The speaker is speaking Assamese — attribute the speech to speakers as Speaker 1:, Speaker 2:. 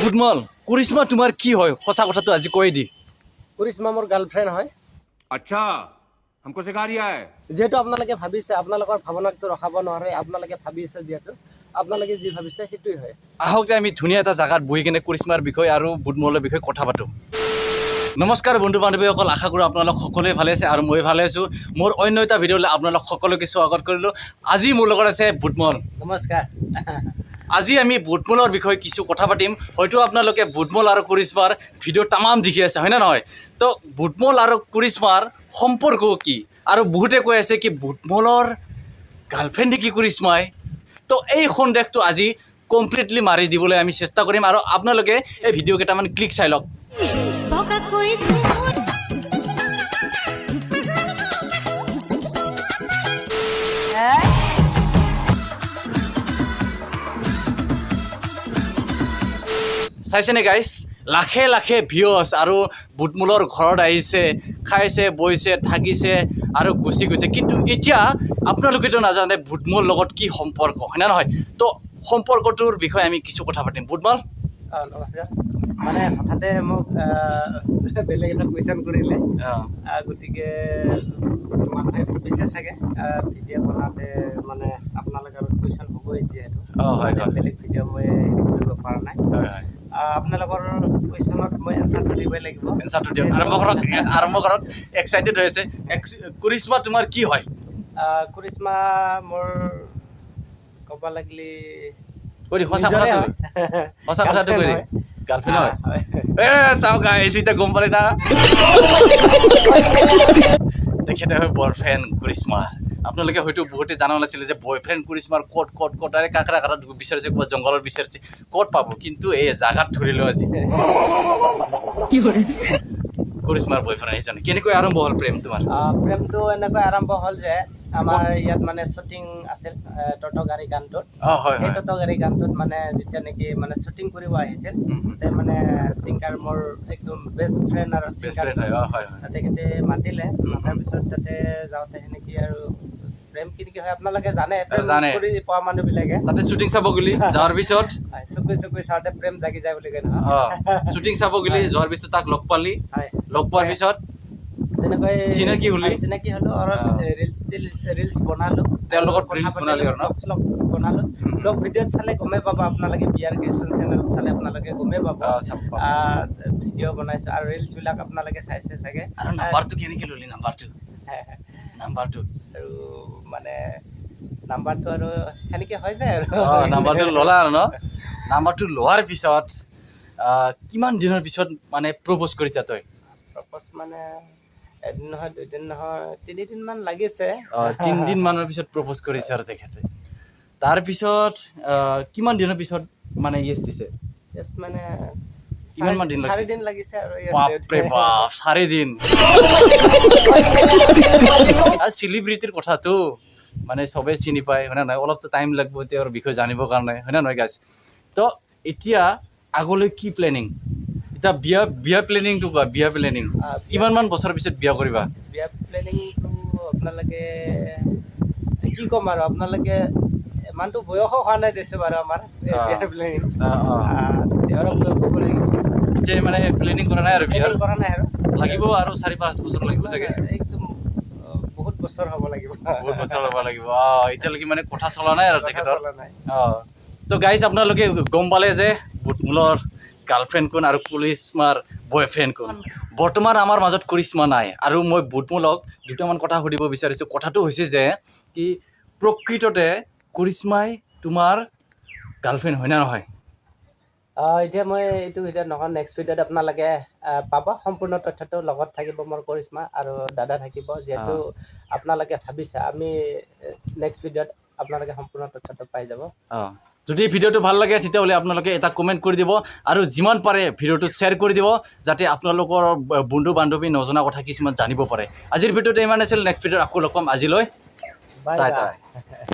Speaker 1: বুটমল কৰিশ্মা তোমাৰ কি হয় সঁচা কথাটো আজি কৈ দি
Speaker 2: কৰিশ্মা মোৰ গাৰ্লফ্ৰেণ্ড হয়
Speaker 3: अच्छा हमको सिखा रिया है
Speaker 2: যেহেতু আপোনালোকে ভাবিছে আপোনালোকৰ ভাৱনাটো ৰখাব নোৱাৰে আপোনালোকে ভাবিছে যেহেতু আপোনালোকে যি ভাবিছে সেইটোই হয়
Speaker 1: আহক আমি ধুনীয়া এটা জায়গাত বহি কিনে কৰিশ্মাৰ বিষয়ে আৰু বুটমলৰ বিষয়ে কথা পাতো নমস্কাৰ বন্ধু বান্ধৱীসকল আশা কৰোঁ আপোনালোক সকলোৱে ভালে আছে আৰু মই ভালে আছোঁ মোৰ অন্য এটা ভিডিঅ'লৈ আপোনালোক সকলোকে স্বাগত কৰিলোঁ আজি মোৰ লগত আছে বুটমল
Speaker 2: নমস্কাৰ
Speaker 1: আজি আমি বুটমলৰ বিষয়ে কিছু কথা পাতিম হয়তো আপোনালোকে বুটমল আৰু কৰিশ্মাৰ ভিডিঅ' তামাম দেখি আছে হয়নে নহয় তো বুটমল আৰু কৰিশ্মাৰ সম্পৰ্ক কি আৰু বহুতে কৈ আছে কি বুটমলৰ গাৰ্লফ্ৰেণ্ড নেকি কৰিশ্মাই তো এই সন্দেহটো আজি কমপ্লিটলি মাৰি দিবলৈ আমি চেষ্টা কৰিম আৰু আপোনালোকে এই ভিডিঅ' কেইটামান ক্লিক চাই লওক চাইছেনে গাইছ লাখে লাখে ভিউজ আৰু বুটমলৰ ঘৰত আহিছে খাইছে বৈছে থাকিছে আৰু গুচি গৈছে কিন্তু এতিয়া আপোনালোকেতো নাজানে বুটমলৰ লগত কি সম্পৰ্ক হয়নে নহয় তো সম্পৰ্কটোৰ বিষয়ে আমি কিছু কথা পাতিম বুটমল
Speaker 2: নমস্কাৰ মানে হঠাতে মোক বেলেগ এটা কুৱেশ্যন কৰিলে গতিকে মানুহে ভাবিছে চাগে ভিডিঅ' বনাওঁতে মানে আপোনালোকৰ কুৱেশ্যন হ'বই যিহেতু বেলেগ ভিডিঅ' মই কৰিব পৰা নাই আপোনালোকৰ কুৱেশ্যনত মই এনচাৰটো দিবই লাগিব
Speaker 1: এনচাৰটো দিয়ক আৰম্ভ কৰক এক্সাইটেড হৈ আছে কৰিশ্মা তোমাৰ কি হয়
Speaker 2: কৰিশ্মা মোৰ ক'ব লাগিলে
Speaker 1: সঁচা কথাটো কৈ দে গাৰ্লফ্ৰেণ্ড হয় চাওক গাইছ এতিয়া গম পালে না তেখেতে হয় বয়ফ্ৰেণ্ড কৰিশ্মাৰ আপোনালোকে হয়তো বহুতে জানা নাছিলে যে বয়ফ্ৰেণ্ড কৰিশ্মাৰ ক'ত আৰে কাকৰা কাটা বিচাৰিছে ক'ৰবাত জংঘলত বিচাৰিছে ক'ত পাব কিন্তু এই জাগাত ধৰিলোঁ আজি কৰিশ্মাৰ বয়ফ্ৰেণ্ড আহিছে কেনেকৈ আৰম্ভ হ'ল প্ৰেম তোমাৰ
Speaker 2: প্ৰেমটো এনেকৈ আৰম্ভ হ'ল যে আমাৰ ইয়াত মানে শ্বুটিং আছিল টটগাড়ী গানটোত সেই টটগাড়ী গানটোত মানে যেতিয়া নেকি মানে শ্বুটিং কৰিব আহিছিল তাতে মানে ছিংগাৰ মোৰ একদম বেষ্ট ফ্ৰেণ্ড আৰু ছিংগাৰ তেখেতে মাতিলে মাতাৰ পিছত তাতে যাওঁতে সেনেকৈ আৰু প্ৰেম কেনেকৈ হয় আপোনালোকে জানে কৰি পোৱা মানুহবিলাকে
Speaker 1: তাতে শ্বুটিং চাব গ'লি যোৱাৰ পিছত
Speaker 2: চকুই চাওঁতে প্ৰেম জাগি যায় বুলি কয় নহয়
Speaker 1: শ্বুটিং চাব গ'লি যোৱাৰ পিছত তাক লগ পালি লগ পোৱাৰ পিছত
Speaker 2: তেনেকৈ
Speaker 1: চিনাকি হ'লো
Speaker 2: আৰু ৰিলছ বনালোঁ
Speaker 1: তেওঁৰ লগত ৰিলছ বনালি আৰু
Speaker 2: বনালোঁ ব্লগ ভিডিঅ'ত চালে গমেই পাব আপোনালোকে বিয়াৰ কৃষ্ণ চেনেলত চালে আপোনালোকে গমেই পাব ভিডিঅ' বনাইছোঁ আৰু ৰিলছবিলাক আপোনালোকে চাইছে চাগে
Speaker 1: আৰু নাম্বাৰটো কেনেকৈ ল'লি নাম্বাৰটো
Speaker 2: আৰু মানে নাম্বাৰটো আৰু সেনেকৈ হৈ যায় আৰু
Speaker 1: নাম্বাৰটো ল'লা আৰু ন নাম্বাৰটো লোৱাৰ পিছত কিমান দিনৰ পিছত মানে প্ৰপ'জ কৰিছা তই
Speaker 2: প্ৰপ'জ মানে এদিন নহয় দুদিন নহয় 3 দিনমান লাগিছে
Speaker 1: 3 দিন মানৰ পিছত প্ৰপ'জ কৰিছে আৰু তেখেতে তাৰপিছত কিমান দিনৰ পিছত মানে ইয়েছ দিছে
Speaker 2: মানে
Speaker 1: কিমান মান দিন লাগিছে
Speaker 2: 4 দিন লাগিছে আৰু
Speaker 1: বাপৰে বাপ 4 দিন আৰু চেলিব্ৰিটিৰ কথাটো মানে চবেই চিনি পায় হয় নে নহয় অলপতো টাইম লাগিব তেওঁৰ বিষয়ে জানিবৰ কাৰণে হয় নে নহয় গাইছ তো এতিয়া আগলৈ কি প্লেনিং এতিয়া বিয়া প্লেনিংটো কোৱা বিয়া প্লেনিং কিমানমান বছৰৰ পিছত বিয়া কৰিবা
Speaker 2: বিয়া প্লেনিংটো আপোনালোকে কি ক'ম আৰু আপোনালোকে ইমানটো বয়সো হোৱা নাই দিছে বাৰু আমাৰ বিয়াৰ প্লেনিং তেওঁৰ বয়স হ'ব লাগিব
Speaker 1: যে মানে প্লেনিং কৰা নাই আৰু বিয়াৰ
Speaker 2: কৰা নাই আৰু
Speaker 1: লাগিব আৰু 4-5 বছৰ লাগিব চাগে
Speaker 2: একদম বহুত বছৰ হ'ব লাগিব এতিয়ালৈকে মানে কথা চলা নাই আৰু তেখেতৰ তো গাইজ আপোনালোকে গম পালে যে বুটমলৰ গাৰ্লফ্ৰেণ্ড কোন আৰু কৰিশ্মাৰ বয়ফ্ৰেণ্ড কোন বৰ্তমান আমাৰ মাজত কৰিশ্মা নাই আৰু মই বুটমলক দুটামান কথা সুধিব বিচাৰিছোঁ কথাটো হৈছে যে কি প্ৰকৃততে কৰিশ্মাই তোমাৰ গাৰ্লফ্ৰেণ্ড হয় নে নহয় এতিয়া মই এইটো ভিডিঅ'ত নহয় নেক্সট ভিডিঅ'ত আপোনালোকে পাব সম্পূৰ্ণ তথ্যটো লগত থাকিব মোৰ কৰিশ্মা আৰু দাদা থাকিব যিহেতু আপোনালোকে ভাবিছে আমি নেক্সট ভিডিঅ'ত আপোনালোকে সম্পূৰ্ণ তথ্যটো পাই যাব
Speaker 1: যদি ভিডিঅ'টো ভাল লাগে তেতিয়াহ'লে আপোনালোকে এটা কমেণ্ট কৰি দিব আৰু যিমান পাৰে ভিডিঅ'টো শ্বেয়াৰ কৰি দিব যাতে আপোনালোকৰ বন্ধু বান্ধৱী নজনা কথা কিছুমান জানিব পাৰে আজিৰ ভিডিঅ'টো ইমান আছিল নেক্সট ভিডিঅ'ত আকৌ লগ পাম আজিলৈ বাই বাই